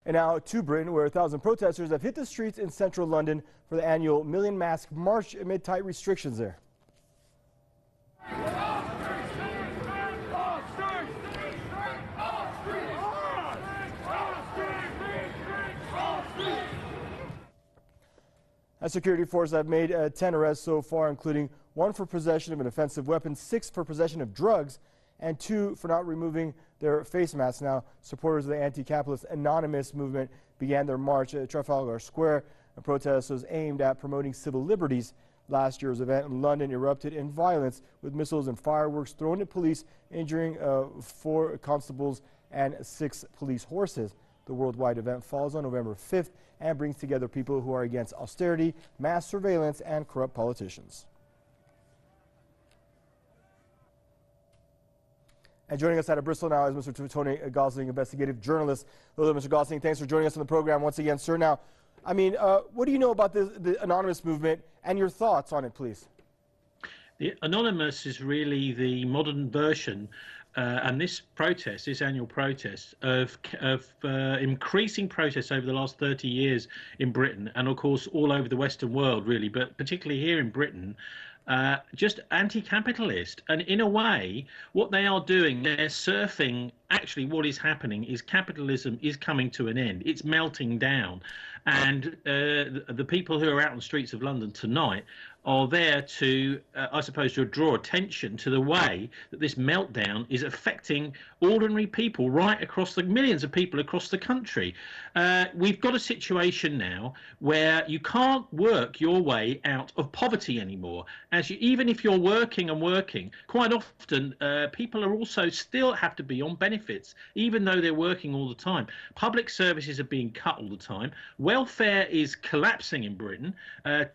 And now to Britain, where 1,000 protesters have hit the streets in central London for the annual Million Mask March amid tight restrictions there. Security forces have made 10 arrests so far, including 1 for possession of an offensive weapon, 6 for possession of drugs, and 2 for not removing their face masks. Now, supporters of the anti-capitalist Anonymous movement began their march at Trafalgar Square. A protest was aimed at promoting civil liberties. Last year's event in London erupted in violence, with missiles and fireworks thrown at police, injuring 4 constables and 6 police horses. The worldwide event falls on November 5th and brings together people who are against austerity, mass surveillance, and corrupt politicians. And joining us out of Bristol now is Mr. Tony Gosling, investigative journalist. Hello, Mr. Gosling. Thanks for joining us on the program once again, sir. Now, I mean, what do you know about the Anonymous movement and your thoughts on it, please? The Anonymous is really the modern version, and this protest, this annual protest, of increasing protests over the last 30 years in Britain, and of course all over the Western world, really, but particularly here in Britain. Just anti-capitalist, and in a way what they are doing, they're surfing actually what is happening is capitalism is coming to an end. It's melting down, and the people who are out on the streets of London tonight are there to, I suppose, to draw attention to the way that this meltdown is affecting ordinary people right across the millions of people across the country. We've got a situation now where you can't work your way out of poverty anymore. Even if you're working and working, quite often people are also still have to be on benefits, even though they're working all the time. Public services are being cut all the time. Welfare is collapsing in Britain.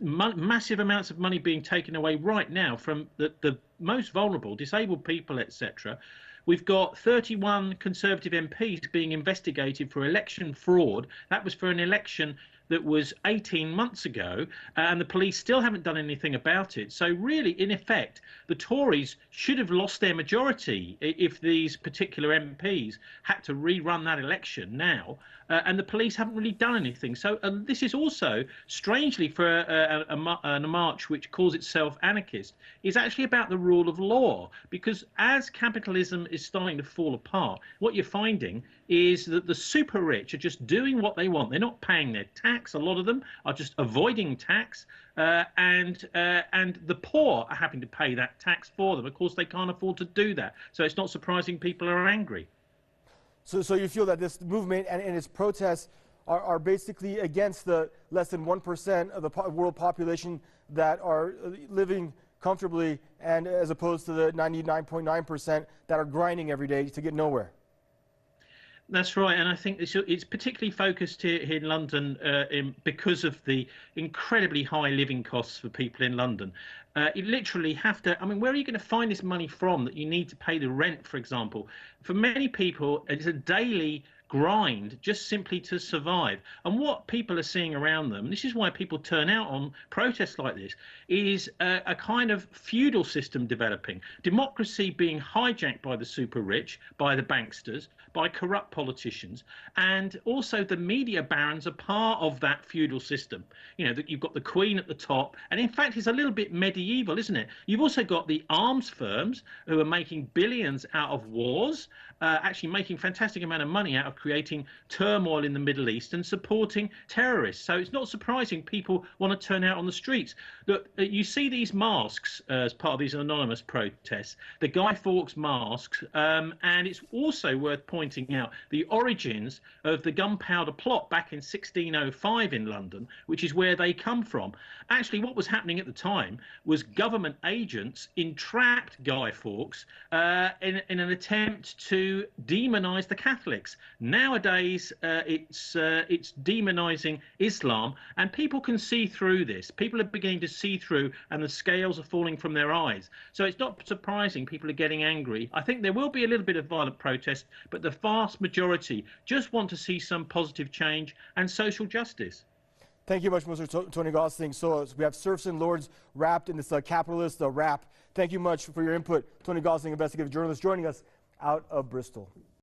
Massive amounts of money being taken away right now from the most vulnerable, disabled people, etc. We've got 31 Conservative MPs being investigated for election fraud. That was for an election that was 18 months ago, and the police still haven't done anything about it. So really, in effect, the Tories should have lost their majority if these particular MPs had to rerun that election now, and the police haven't really done anything. So this is also, strangely, for a march which calls itself anarchist, is actually about the rule of law, because as capitalism is starting to fall apart, what you're finding is that the super rich are just doing what they want. They're not paying their tax. A lot of them are just avoiding tax, and the poor are having to pay that tax for them. Of course, they can't afford to do that. So it's not surprising people are angry. So you feel that this movement and its protests are basically against the less than 1% of the world population that are living comfortably, and as opposed to the 99.9% that are grinding every day to get nowhere. That's right, and I think it's particularly focused here in London because of the incredibly high living costs for people in London. You literally have to, I mean, where are you going to find this money from that you need to pay the rent, for example? For many people, it's a daily grind just simply to survive. And what people are seeing around them, this is why people turn out on protests like this, is a kind of feudal system developing. Democracy being hijacked by the super rich, by the banksters, by corrupt politicians, and also the media barons are part of that feudal system. You know, that you've got the Queen at the top, and in fact it's a little bit medieval, isn't it? You've also got the arms firms who are making billions out of wars, actually making fantastic amount of money out of creating turmoil in the Middle East and supporting terrorists. So it's not surprising people want to turn out on the streets. Look, you see these masks as part of these anonymous protests, the Guy Fawkes masks, and it's also worth pointing out the origins of the Gunpowder Plot back in 1605 in London, which is where they come from. Actually, what was happening at the time was government agents entrapped Guy Fawkes in an attempt to demonize the Catholics. Nowadays, it's demonizing Islam, and people can see through this. People are beginning to see through, and the scales are falling from their eyes. So it's not surprising people are getting angry. I think there will be a little bit of violent protest, but the vast majority just want to see some positive change and social justice. Thank you much, Mr. Tony Gosling. So we have serfs and lords wrapped in this capitalist rap. Thank you much for your input. Tony Gosling, investigative journalist, joining us out of Bristol.